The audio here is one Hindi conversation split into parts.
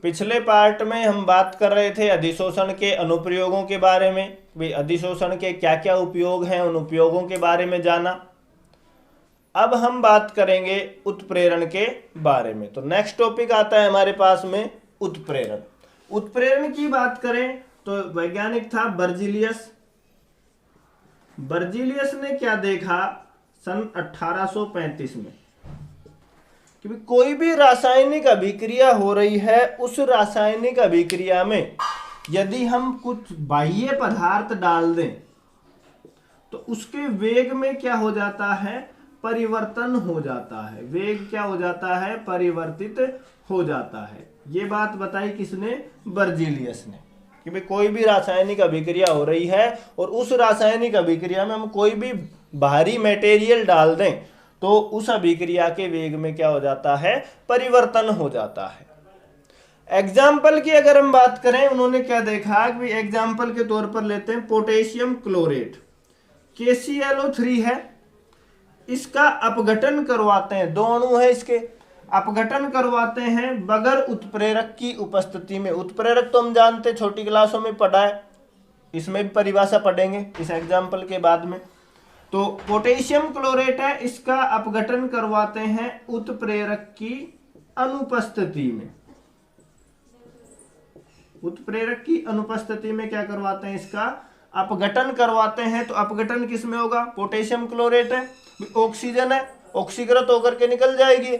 पिछले पार्ट में हम बात कर रहे थे अधिशोषण के अनुप्रयोगों के बारे में, भाई अधिशोषण के क्या क्या उपयोग हैं, उन उपयोगों के बारे में जाना। अब हम बात करेंगे उत्प्रेरण के बारे में। तो नेक्स्ट टॉपिक आता है हमारे पास में उत्प्रेरण। उत्प्रेरण की बात करें तो वैज्ञानिक था बर्जीलियस। बर्जीलियस ने क्या देखा सन 1835 में कि कोई भी रासायनिक अभिक्रिया हो रही है, उस रासायनिक अभिक्रिया में यदि हम कुछ बाह्य पदार्थ डाल दें तो उसके वेग में क्या हो जाता है, परिवर्तन हो जाता है। वेग क्या हो जाता है, परिवर्तित हो जाता है। ये बात बताई किसने, बर्जीलियस ने, कि भाई कोई भी रासायनिक अभिक्रिया हो रही है और उस रासायनिक अभिक्रिया में हम कोई भी बाहरी मटेरियल डाल दें तो उस अभिक्रिया के वेग में क्या हो जाता है, परिवर्तन हो जाता है। एग्जाम्पल की अगर हम बात करें, उन्होंने क्या देखा कि एग्जाम्पल के तौर पर लेते हैं पोटेशियम क्लोरेट, KClO3 है, इसका अपघटन करवाते हैं, 2 अणु है इसके, अपघटन करवाते हैं बगैर उत्प्रेरक की उपस्थिति में। उत्प्रेरक तो हम जानते हैं, छोटी क्लासों में पढ़ा है, इसमें भी परिभाषा पढ़ेंगे इस एग्जाम्पल के बाद में। तो पोटेशियम क्लोरेट है, इसका अपघटन करवाते हैं उत्प्रेरक की अनुपस्थिति में। उत्प्रेरक की अनुपस्थिति में क्या करवाते हैं, इसका अपघटन करवाते हैं। तो अपघटन किस में होगा, पोटेशियम क्लोरेट है, ऑक्सीजन है, ऑक्सीकृत होकर के निकल जाएगी।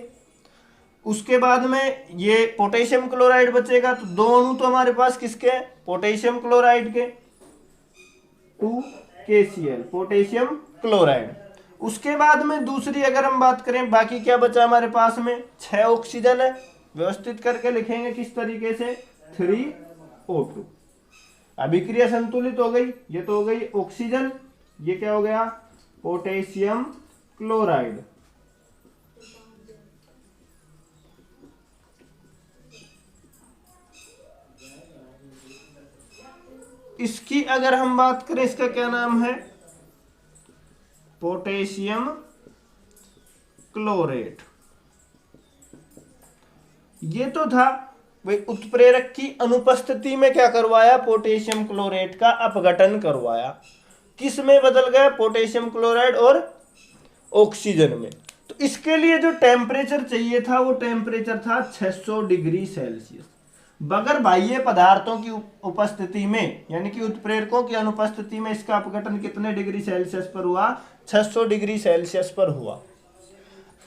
उसके बाद में ये पोटेशियम क्लोराइड बचेगा। तो 2 अणु तो हमारे पास किसके हैं, पोटेशियम क्लोराइड के, 2KCl पोटेशियम क्लोराइड। उसके बाद में दूसरी अगर हम बात करें, बाकी क्या बचा हमारे पास में, 6 ऑक्सीजन है। व्यवस्थित करके लिखेंगे किस तरीके से, 3O2। अभिक्रिया संतुलित हो गई, ये तो हो गई ऑक्सीजन, ये क्या हो गया, पोटेशियम क्लोराइड। इसकी अगर हम बात करें, इसका क्या नाम है, पोटेशियम क्लोरेट। ये तो था भाई उत्प्रेरक की अनुपस्थिति में क्या करवाया, पोटेशियम क्लोरेट का अपघटन करवाया। किस में बदल गया, पोटेशियम क्लोराइड और ऑक्सीजन में। तो इसके लिए जो टेम्परेचर चाहिए था वो टेम्परेचर था 600 डिग्री सेल्सियस। बगैर बाह्य पदार्थों की उपस्थिति में, यानी कि उत्प्रेरकों की अनुपस्थिति में इसका अपघटन कितने डिग्री सेल्सियस पर हुआ, 600 डिग्री सेल्सियस पर हुआ।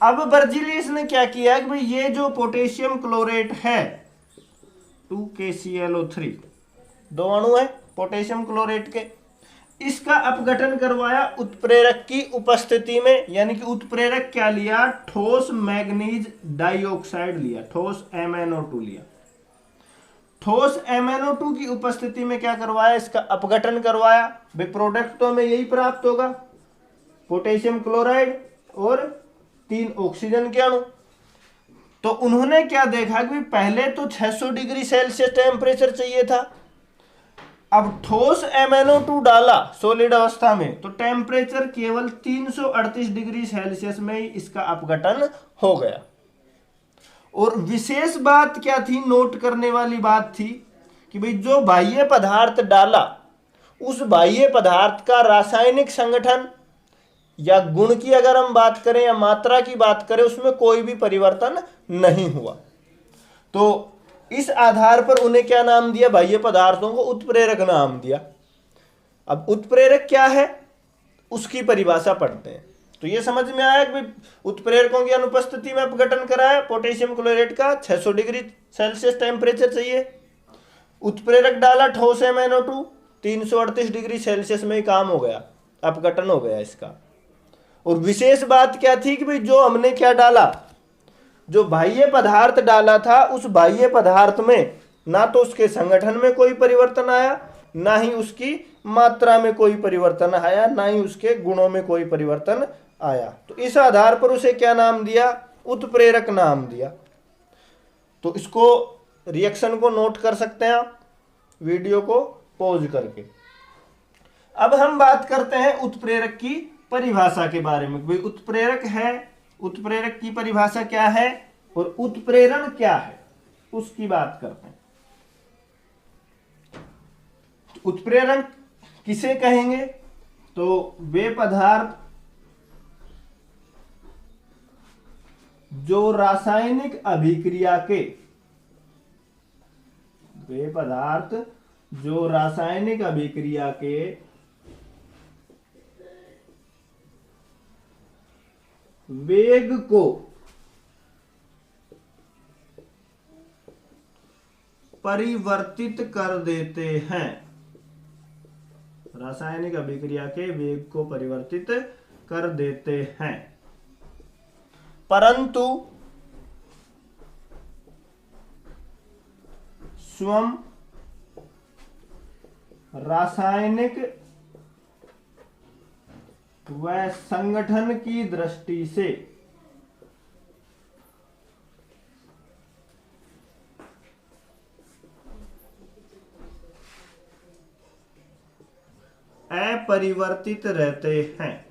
अब बर्जीलियस ने क्या किया कि भाई ये जो पोटेशियम क्लोरेट है 2KClO3, 2 अणु है पोटेशियम क्लोरेट के, इसका अपघटन करवाया उत्प्रेरक की उपस्थिति में। यानी कि उत्प्रेरक क्या लिया, ठोस मैग्नीज डाइऑक्साइड लिया, ठोस MnO2 लिया। ठोस MnO2 की उपस्थिति में क्या करवाया, इसका अपघटन करवाया। भाई प्रोडक्ट तो हमें यही प्राप्त होगा, पोटेशियम क्लोराइड और 3 ऑक्सीजन के अणु। तो उन्होंने क्या देखा कि पहले तो 600 डिग्री सेल्सियस टेम्परेचर चाहिए था, अब ठोस MnO2 डाला सॉलिड अवस्था में तो टेम्परेचर केवल 338 डिग्री सेल्सियस में ही इसका अपघटन हो गया। और विशेष बात क्या थी, नोट करने वाली बात थी कि भाई जो बाह्य पदार्थ डाला, उस बाह्य पदार्थ का रासायनिक संगठन या गुण की अगर हम बात करें या मात्रा की बात करें, उसमें कोई भी परिवर्तन नहीं हुआ। तो इस आधार पर उन्हें क्या नाम दिया, बाह्य पदार्थों को उत्प्रेरक नाम दिया। अब उत्प्रेरक क्या है उसकी परिभाषा पढ़ते हैं। तो ये समझ में आया कि उत्प्रेरकों की अनुपस्थिति में अपघटन कराया पोटेशियम क्लोरेट का, 600 डिग्री सेल्सियस टेम्परेचर चाहिए, उत्प्रेरक डाला ठोस MnO2, 338 डिग्री सेल्सियस में ही काम हो गया, अपघटन हो गया इसका। और विशेष बात क्या थी कि भाई जो हमने क्या डाला, जो बाह्य पदार्थ डाला था, उस बाह्य पदार्थ में ना तो उसके संगठन में कोई परिवर्तन आया, ना ही उसकी मात्रा में कोई परिवर्तन आया, ना ही उसके गुणों में कोई परिवर्तन आया। तो इस आधार पर उसे क्या नाम दिया, उत्प्रेरक नाम दिया। तो इसको रिएक्शन को नोट कर सकते हैं आप वीडियो को पॉज करके। अब हम बात करते हैं उत्प्रेरक की परिभाषा के बारे में। भाई उत्प्रेरक है, उत्प्रेरक की परिभाषा क्या है और उत्प्रेरण क्या है। उसकी बात करते हैं। उत्प्रेरक किसे कहेंगे? तो वे पदार्थ जो रासायनिक अभिक्रिया के, वे पदार्थ जो रासायनिक अभिक्रिया के वेग को परिवर्तित कर देते हैं, रासायनिक अभिक्रिया के वेग को परिवर्तित कर देते हैं, परंतु स्वयं रासायनिक व संगठन की दृष्टि से अपरिवर्तित रहते हैं।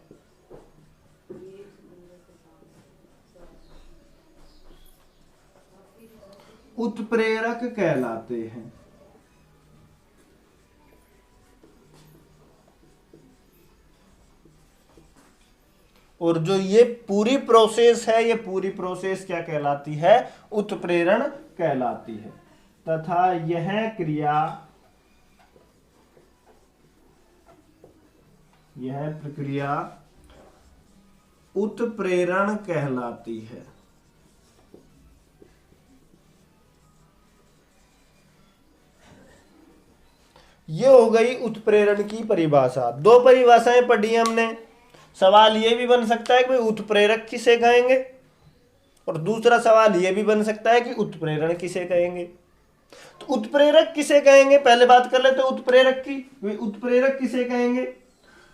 उत्प्रेरक कहलाते हैं। और जो ये पूरी प्रोसेस है, ये पूरी प्रोसेस क्या कहलाती है? उत्प्रेरण कहलाती है। तथा यह प्रक्रिया उत्प्रेरण कहलाती है। ये हो गई उत्प्रेरण की परिभाषा। दो परिभाषाएं पढ़ी हमने। सवाल ये भी बन सकता है कि भाई उत्प्रेरक किसे कहेंगे, और दूसरा सवाल ये भी बन सकता है कि उत्प्रेरण किसे कहेंगे। तो उत्प्रेरक किसे कहेंगे पहले बात कर लेते हैं उत्प्रेरक की। उत्प्रेरक किसे कहेंगे?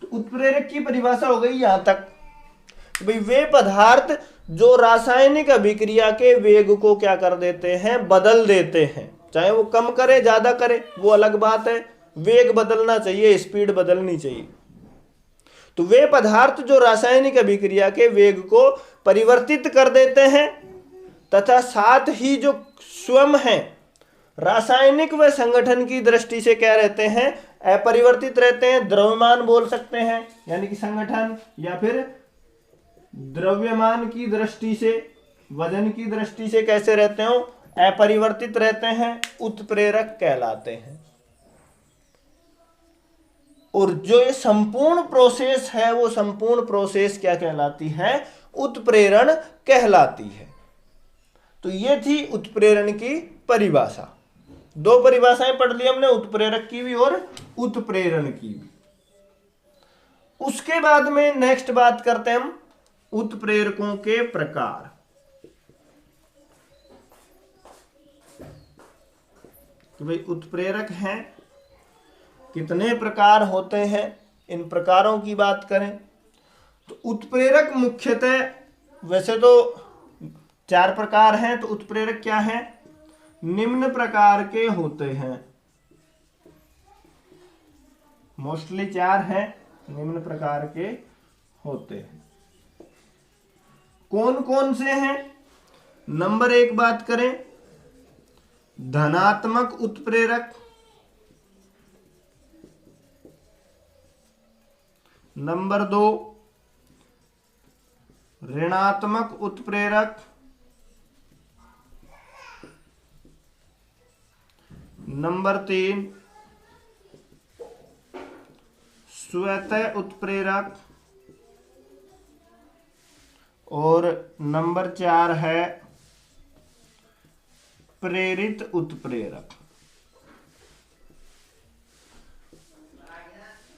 तो उत्प्रेरक की परिभाषा हो गई यहां तक, भाई वे पदार्थ जो रासायनिक अभिक्रिया के वेग को क्या कर देते हैं? बदल देते हैं। चाहे वो कम करे ज्यादा करे वो अलग बात है, वेग बदलना चाहिए, स्पीड बदलनी चाहिए। तो वे पदार्थ जो रासायनिक अभिक्रिया के वेग को परिवर्तित कर देते हैं तथा साथ ही जो स्वयं है रासायनिक व संगठन की दृष्टि से क्या रहते हैं? अपरिवर्तित रहते हैं। द्रव्यमान बोल सकते हैं, यानी कि संगठन, या फिर द्रव्यमान की दृष्टि से, वजन की दृष्टि से कैसे रहते हो? अपरिवर्तित रहते हैं, उत्प्रेरक कहलाते हैं। और जो ये संपूर्ण प्रोसेस है वो संपूर्ण प्रोसेस क्या कहलाती है? उत्प्रेरण कहलाती है। तो ये थी उत्प्रेरण की परिभाषा। दो परिभाषाएं पढ़ ली हमने, उत्प्रेरक की भी और उत्प्रेरण की भी। उसके बाद में नेक्स्ट बात करते हैं हम उत्प्रेरकों के प्रकार। तो भाई उत्प्रेरक हैं, कितने प्रकार होते हैं, इन प्रकारों की बात करें तो उत्प्रेरक मुख्यतः वैसे तो 4 प्रकार हैं। तो उत्प्रेरक क्या है? निम्न प्रकार के होते हैं, मोस्टली 4 हैं, निम्न प्रकार के होते हैं। कौन कौन से हैं? नंबर 1 बात करें, धनात्मक उत्प्रेरक। नंबर 2 ऋणात्मक उत्प्रेरक। नंबर 3 स्वतः उत्प्रेरक। और नंबर 4 है प्रेरित उत्प्रेरक।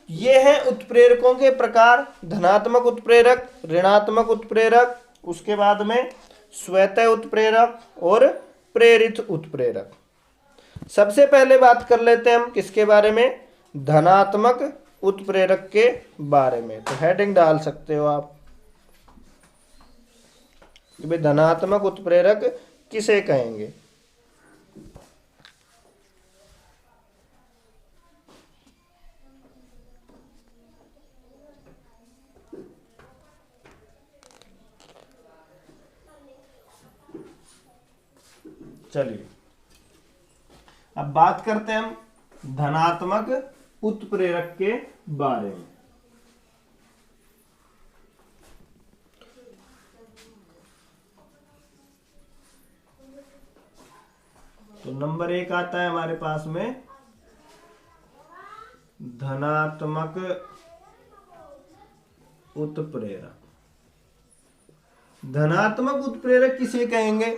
ये है उत्प्रेरकों के प्रकार, धनात्मक उत्प्रेरक, ऋणात्मक उत्प्रेरक, उसके बाद में स्वतः उत्प्रेरक और प्रेरित उत्प्रेरक। सबसे पहले बात कर लेते हैं हम किसके बारे में? धनात्मक उत्प्रेरक के बारे में। तो हेडिंग डाल सकते हो आप कि भाई धनात्मक उत्प्रेरक किसे कहेंगे। चलिए अब बात करते हैं हम धनात्मक उत्प्रेरक के बारे में। तो नंबर 1 आता है हमारे पास में धनात्मक उत्प्रेरक। धनात्मक उत्प्रेरक किसे कहेंगे?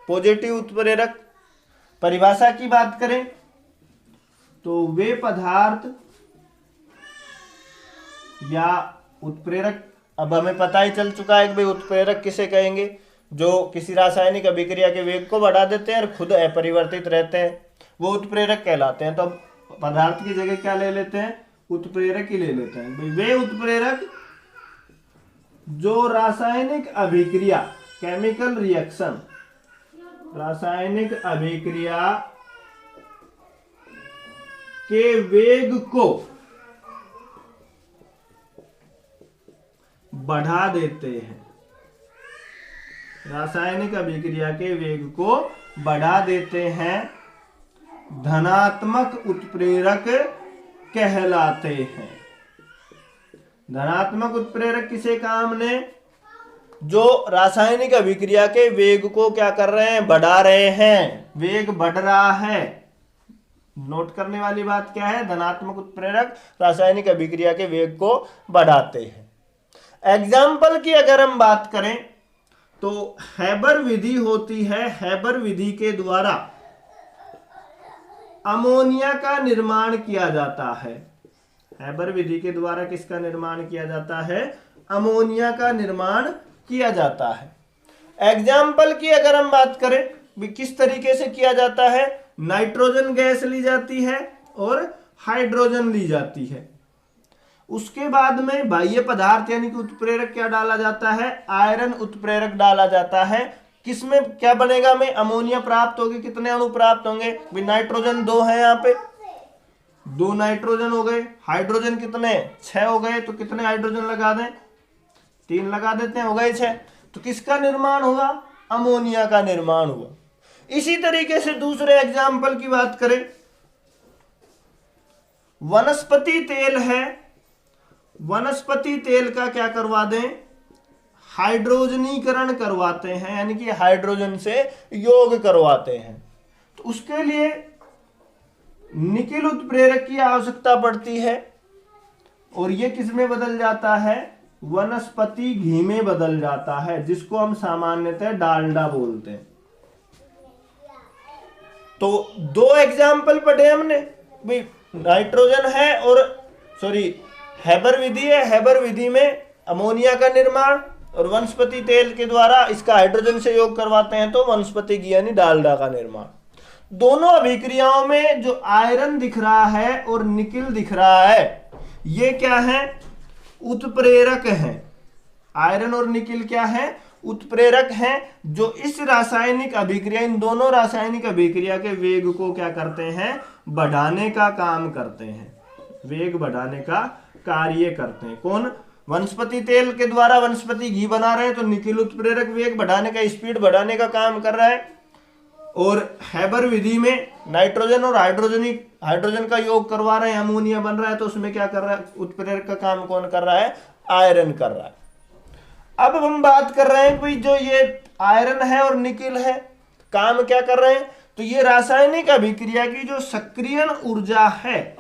पॉजिटिव उत्प्रेरक। परिभाषा की बात करें तो वे पदार्थ या उत्प्रेरक, अब हमें पता ही चल चुका है कि भाई उत्प्रेरक किसे कहेंगे, जो किसी रासायनिक अभिक्रिया के वेग को बढ़ा देते हैं और खुद अपरिवर्तित रहते हैं, वो उत्प्रेरक कहलाते हैं। तो पदार्थ की जगह क्या ले लेते हैं? उत्प्रेरक ही ले लेते हैं। वे उत्प्रेरक जो रासायनिक अभिक्रिया, केमिकल रिएक्शन, रासायनिक अभिक्रिया के वेग को बढ़ा देते हैं, रासायनिक अभिक्रिया के वेग को बढ़ा देते हैं, धनात्मक उत्प्रेरक कहलाते हैं। धनात्मक उत्प्रेरक किसे कहा हमने? जो रासायनिक अभिक्रिया के वेग को क्या कर रहे हैं? बढ़ा रहे हैं, वेग बढ़ रहा है। नोट करने वाली बात क्या है? धनात्मक उत्प्रेरक रासायनिक अभिक्रिया के वेग को बढ़ाते हैं। एग्जाम्पल की अगर हम बात करें तो हैबर विधि होती है। हैबर विधि के द्वारा अमोनिया का निर्माण किया जाता है। हैबर विधि के द्वारा किसका निर्माण किया जाता है? अमोनिया का निर्माण किया जाता है। एग्जाम्पल की अगर हम बात करें भी किस तरीके से किया जाता है, नाइट्रोजन गैस ली जाती है और हाइड्रोजन ली जाती है। उसके बाद में बाह्य पदार्थ यानी कि उत्प्रेरक क्या डाला जाता है? आयरन उत्प्रेरक डाला जाता है। किसमें क्या बनेगा? में अमोनिया प्राप्त होगी। कितने अणु प्राप्त होंगे? नाइट्रोजन 2 है, यहाँ पे 2 नाइट्रोजन हो गए। हाइड्रोजन कितने? 6 हो गए। तो कितने हाइड्रोजन लगा दें? 3 लगा देते हैं, हो गए 6। तो किसका निर्माण हुआ? अमोनिया का निर्माण हुआ। इसी तरीके से दूसरे एग्जाम्पल की बात करें, वनस्पति तेल है। वनस्पति तेल का क्या करवा दें? हाइड्रोजनीकरण करवाते हैं, यानी कि हाइड्रोजन से योग करवाते हैं। तो उसके लिए निकिल उत्प्रेरक की आवश्यकता पड़ती है और यह किस में बदल जाता है? वनस्पति घी में बदल जाता है, जिसको हम सामान्यतः डालडा बोलते हैं। तो 2 एग्जाम्पल पढ़े हमने, नाइट्रोजन है और हैबर विधि है। हैबर विधि में अमोनिया का निर्माण और वनस्पति तेल के द्वारा इसका हाइड्रोजन से योग करवाते हैं, तो वनस्पति घी यानी डालडा का निर्माण। दोनों अभिक्रियाओं में जो आयरन दिख रहा है और निकिल दिख रहा है, ये क्या है? उत्प्रेरक हैं। आयरन और निकिल क्या है? उत्प्रेरक हैं, जो इस रासायनिक अभिक्रिया, इन दोनों रासायनिक अभिक्रिया के वेग को क्या करते हैं? बढ़ाने का काम करते हैं, वेग बढ़ाने का कार्य करते हैं। कौन? वनस्पति तेल के द्वारा वनस्पति घी बना रहे हैं, तो निकिल उत्प्रेरक वेग बढ़ाने का, स्पीड बढ़ाने का काम कर रहा है। और हैबर विधि में नाइट्रोजन और हाइड्रोजन का योग करवा रहे हैं, अमोनिया बन रहा है, तो उसमें क्या कर रहा है? उत्प्रेरक का काम कौन कर रहा है? आयरन कर रहा है। अब हम बात कर रहे हैं कि जो ये आयरन है और निकिल है, काम क्या कर रहे हैं? तो ये रासायनिक अभिक्रिया की जो सक्रियण ऊर्जा है,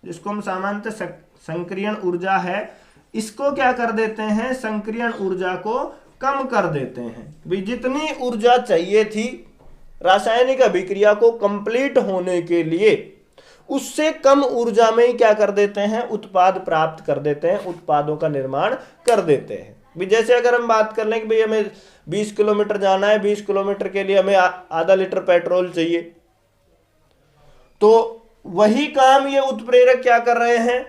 जिसको हम सामान्यतः संक्रियण ऊर्जा है, इसको क्या कर देते हैं? संक्रियण ऊर्जा को कम कर देते हैं। भी जितनी ऊर्जा चाहिए थी रासायनिक अभिक्रिया को कंप्लीट होने के लिए, उससे कम ऊर्जा में ही क्या कर देते हैं? उत्पाद प्राप्त कर देते हैं, उत्पादों का निर्माण कर देते हैं। भी जैसे अगर हम बात कर लें कि भाई हमें 20 किलोमीटर जाना है, 20 किलोमीटर के लिए हमें आधा लीटर पेट्रोल चाहिए, तो वही काम ये उत्प्रेरक क्या कर रहे हैं?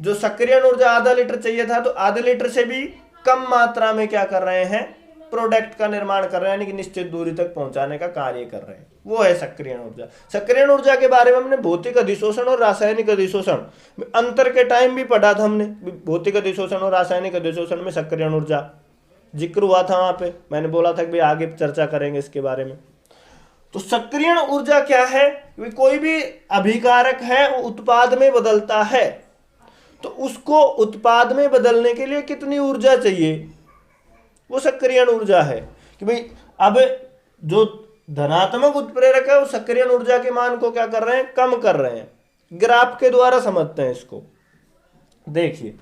जो सक्रियण ऊर्जा आधा लीटर चाहिए था, तो आधे लीटर से भी कम मात्रा में क्या कर रहे हैं? प्रोडक्ट का निर्माण कर रहे हैं, यानी कि निश्चित दूरी तक पहुंचाने का कार्य कर रहे हैं। वो है सक्रियण ऊर्जा। सक्रियण ऊर्जा के बारे में हमने भौतिक अधिशोषण और रासायनिक अधिशोषण अंतर के टाइम भी पढ़ा था हमने। भौतिक अधिशोषण और रासायनिक अधिशोषण में सक्रियण ऊर्जा जिक्र हुआ था, वहां पे मैंने बोला था कि भाई आगे चर्चा करेंगे इसके बारे में। तो सक्रियण ऊर्जा क्या है? कोई भी अभिकारक है वो उत्पाद में बदलता है, तो उसको उत्पाद में बदलने के लिए कितनी ऊर्जा चाहिए, वो सक्रियण ऊर्जा है। कि भाई अब जो धनात्मक उत्प्रेरक है वो सक्रियण ऊर्जा के मान को क्या कर रहे हैं, कम कर रहे हैं। ग्राफ के द्वारा समझते हैं इसको। देखिए,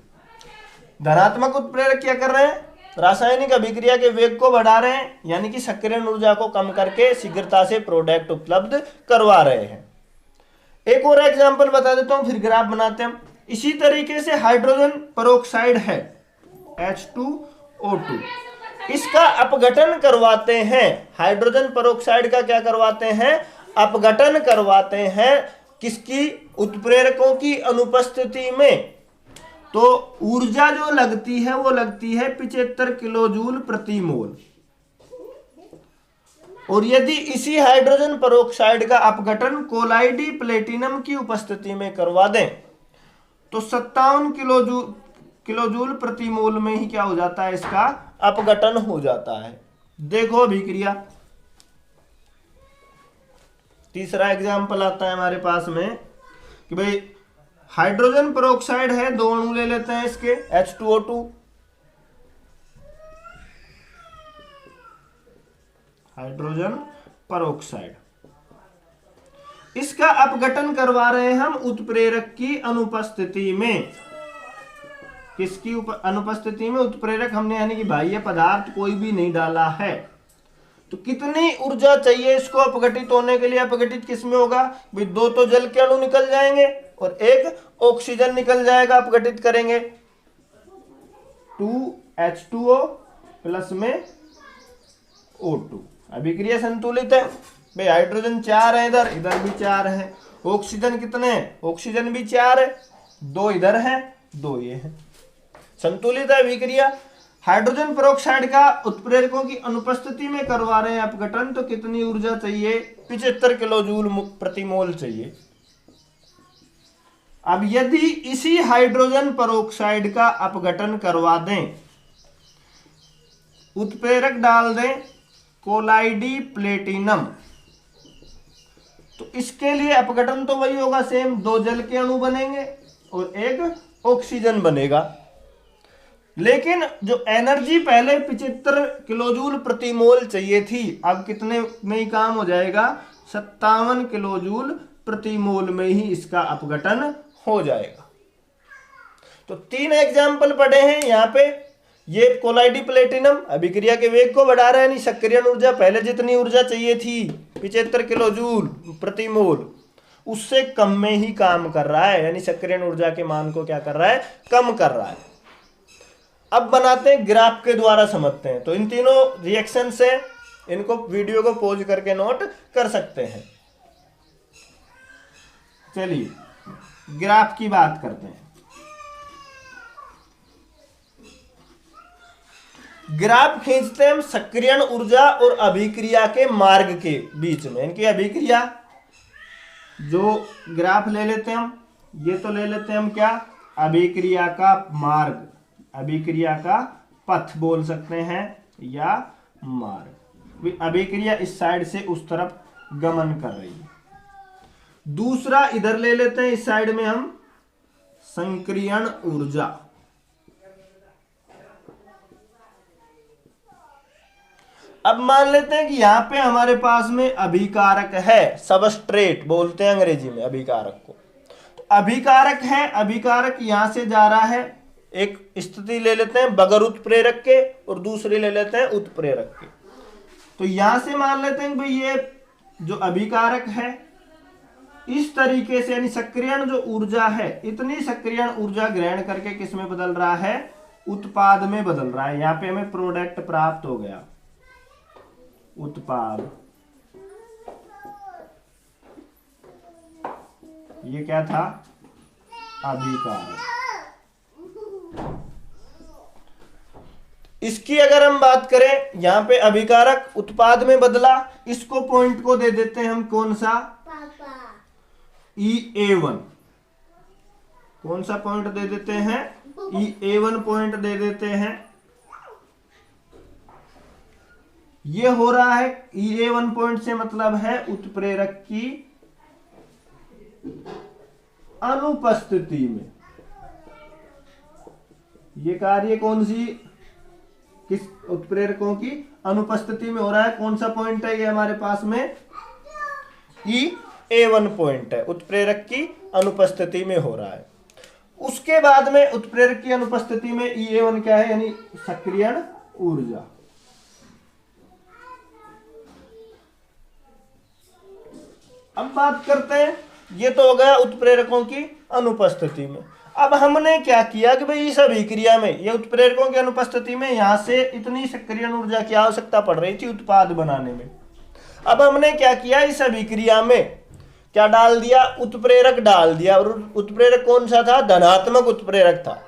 धनात्मक उत्प्रेरक क्या कर रहे हैं, रासायनिक अभिक्रिया के वेग को बढ़ा रहे हैं, यानी कि सक्रियण ऊर्जा को कम करके शीघ्रता से प्रोडक्ट उपलब्ध करवा रहे हैं। एक और एग्जांपल बता देता हूं, फिर ग्राफ बनाते हैं। इसी तरीके से हाइड्रोजन पेरोक्साइड है H2O2, इसका अपघटन करवाते हैं। हाइड्रोजन पेरोक्साइड का क्या करवाते हैं, अपघटन करवाते हैं। किसकी? उत्प्रेरकों की अनुपस्थिति में। तो ऊर्जा जो लगती है वो लगती है 75 किलो जूल प्रति मोल। और यदि इसी हाइड्रोजन पेरोक्साइड का अपघटन कोलाइडी प्लेटिनम की उपस्थिति में करवा दें तो 57 किलो जूल प्रति मोल में ही क्या हो जाता है, इसका अपघटन हो जाता है। देखो अभिक्रिया। तीसरा एग्जाम्पल आता है हमारे पास में कि भाई हाइड्रोजन पेरोक्साइड है, 2 अणु ले लेते हैं इसके H2O2। हाइड्रोजन पेरोक्साइड, इसका अपघटन करवा रहे हैं हम उत्प्रेरक की अनुपस्थिति में। किसकी अनुपस्थिति में? उत्प्रेरक हमने यानी कि बाह्य पदार्थ कोई भी नहीं डाला है। तो कितनी ऊर्जा चाहिए इसको अपघटित होने के लिए? अपघटित किसमें होगा भाई, 2 तो जल के अणु निकल जाएंगे और 1 ऑक्सीजन निकल जाएगा, अपघटित करेंगे। 2H2O प्लस में O2, अभिक्रिया संतुलित है। भाई हाइड्रोजन 4 है, इधर इधर भी 4 है। ऑक्सीजन कितने हैं? ऑक्सीजन भी 4 है, 2 इधर है, 2 ये है। संतुलित है अभिक्रिया। हाइड्रोजन पेरोक्साइड का उत्प्रेरकों की अनुपस्थिति में करवा रहे हैं अपघटन, तो कितनी ऊर्जा चाहिए? 75 किलो जूल प्रति मोल चाहिए। अब यदि इसी हाइड्रोजन पेरोक्साइड का अपघटन करवा दें, उत्प्रेरक डाल दें कोलाइडी प्लेटिनम, तो इसके लिए अपघटन तो वही होगा सेम, 2 जल के अणु बनेंगे और 1 ऑक्सीजन बनेगा। लेकिन जो एनर्जी पहले 75 किलोजूल प्रति मोल चाहिए थी, अब कितने में ही काम हो जाएगा? 57 किलोजूल प्रति मोल में ही इसका अपघटन हो जाएगा। तो 3 एग्जाम्पल पढ़े हैं यहाँ पे। ये कोलाइडी प्लेटिनम अभिक्रिया के वेग को बढ़ा रहा है, यानी सक्रियण ऊर्जा पहले जितनी ऊर्जा चाहिए थी 75 किलो जूल प्रति मोल, उससे कम में ही काम कर रहा है, यानी सक्रियण ऊर्जा के मान को क्या कर रहा है? कम कर रहा है। अब बनाते हैं ग्राफ के द्वारा समझते हैं। तो इन तीनों रिएक्शन से इनको वीडियो को पॉज करके नोट कर सकते हैं। चलिए ग्राफ की बात करते हैं। ग्राफ खींचते हैं हम सक्रियण ऊर्जा और अभिक्रिया के मार्ग के बीच में। इनकी अभिक्रिया जो ग्राफ ले लेते हैं हम, ये तो ले लेते हैं हम क्या? अभिक्रिया का मार्ग, अभिक्रिया का पथ बोल सकते हैं या मार्ग। अभिक्रिया इस साइड से उस तरफ गमन कर रही है। दूसरा इधर ले लेते हैं, इस साइड में हम संक्रियण ऊर्जा। अब मान लेते हैं कि यहां पे हमारे पास में अभिकारक है, सबस्ट्रेट बोलते हैं अंग्रेजी में अभिकारक को। तो अभिकारक है, अभिकारक यहां से जा रहा है। एक स्थिति ले लेते हैं बगैर उत्प्रेरक के और दूसरी ले लेते हैं उत्प्रेरक के। तो यहां से मान लेते हैं कि भाई ये जो अभिकारक है इस तरीके से, यानी सक्रियण जो ऊर्जा है, इतनी सक्रियण ऊर्जा ग्रहण करके किस में बदल रहा है? उत्पाद में बदल रहा है। यहां पे हमें प्रोडक्ट प्राप्त हो गया, उत्पाद। ये क्या था? अभिकारक। इसकी अगर हम बात करें, यहां पे अभिकारक उत्पाद में बदला, इसको पॉइंट को दे देते हैं हम कौन सा? EA1। कौन सा पॉइंट दे देते हैं? EA1 पॉइंट दे देते हैं। ये हो रहा है EA1 पॉइंट से मतलब है उत्प्रेरक की अनुपस्थिति में। ये कार्य कौन सी, किस उत्प्रेरकों की अनुपस्थिति में हो रहा है? कौन सा पॉइंट है ये हमारे पास में? EA1 पॉइंट है, उत्प्रेरक की अनुपस्थिति में हो रहा है। उसके बाद में उत्प्रेरक की अनुपस्थिति में EA1 क्या है, यानी सक्रियण ऊर्जा। अब बात करते हैं, ये तो हो गया उत्प्रेरकों की अनुपस्थिति में। अब हमने क्या किया कि भाई इस अभिक्रिया में, ये उत्प्रेरकों की अनुपस्थिति में यहां से इतनी सक्रियण ऊर्जा की आवश्यकता पड़ रही थी उत्पाद बनाने में। अब हमने क्या किया, इस अभिक्रिया में क्या डाल दिया, उत्प्रेरक डाल दिया। और उत्प्रेरक कौन सा था? धनात्मक उत्प्रेरक था।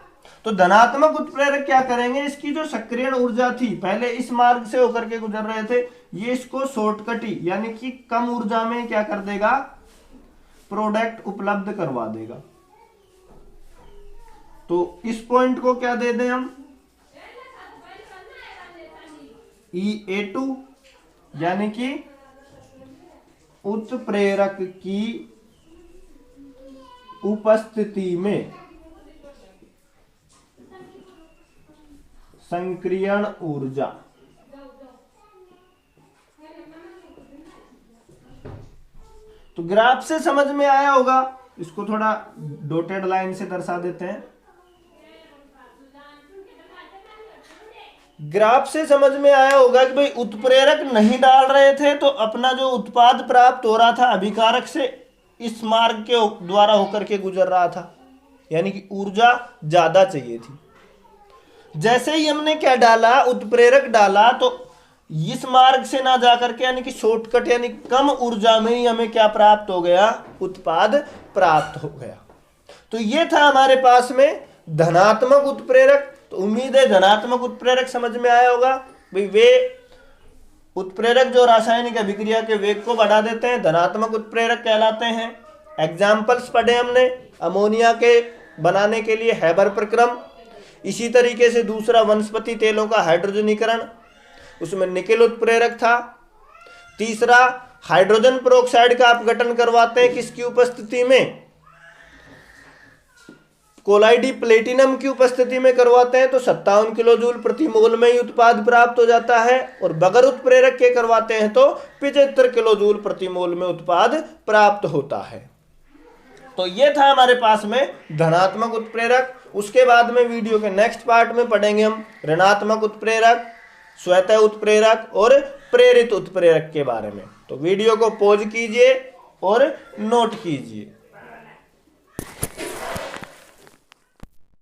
तो धनात्मक उत्प्रेरक क्या करेंगे, इसकी जो सक्रियण ऊर्जा थी, पहले इस मार्ग से होकर के गुजर रहे थे, ये इसको शॉर्टकटी यानी कि कम ऊर्जा में क्या कर देगा, प्रोडक्ट उपलब्ध करवा देगा। तो इस पॉइंट को क्या दे दें हम, EA2, यानी कि उत्प्रेरक की उपस्थिति में संक्रियण ऊर्जा। तो ग्राफ से समझ में आया होगा, इसको थोड़ा डॉटेड लाइन से दर्शा देते हैं। ग्राफ से समझ में आया होगा कि भाई उत्प्रेरक नहीं डाल रहे थे तो अपना जो उत्पाद प्राप्त हो रहा था अभिकारक से इस मार्ग के द्वारा होकर के गुजर रहा था, यानी कि ऊर्जा ज्यादा चाहिए थी। जैसे ही हमने क्या डाला, उत्प्रेरक डाला, तो इस मार्ग से ना जाकर के यानी कि शॉर्टकट यानी कम ऊर्जा में ही हमें क्या प्राप्त हो गया, उत्पाद प्राप्त हो गया। तो ये था हमारे पास में धनात्मक उत्प्रेरक। तो उम्मीद है धनात्मक उत्प्रेरक समझ में आया होगा। भाई वे उत्प्रेरक जो रासायनिक अभिक्रिया के वेग को बढ़ा देते हैं, धनात्मक उत्प्रेरक कहलाते हैं। एग्जाम्पल्स पढ़े हमने, अमोनिया के बनाने के लिए हैबर प्रक्रम, इसी तरीके से दूसरा वनस्पति तेलों का हाइड्रोजनीकरण, उसमें निकेल उत्प्रेरक था। तीसरा हाइड्रोजन पेरोक्साइड का अपघटन करवाते हैं किसकी उपस्थिति में, कोलाइडी प्लेटिनम की उपस्थिति में करवाते हैं, तो 57 किलो जूल प्रति मोल में ही उत्पाद प्राप्त हो जाता है। और बगैर उत्प्रेरक के करवाते हैं तो 75 किलो जूल प्रति मोल में उत्पाद प्राप्त होता है। तो ये था हमारे पास में धनात्मक उत्प्रेरक। उसके बाद में वीडियो के नेक्स्ट पार्ट में पढ़ेंगे हम ऋणात्मक उत्प्रेरक, स्वतः उत्प्रेरक और प्रेरित उत्प्रेरक के बारे में। तो वीडियो को पॉज कीजिए और नोट कीजिए।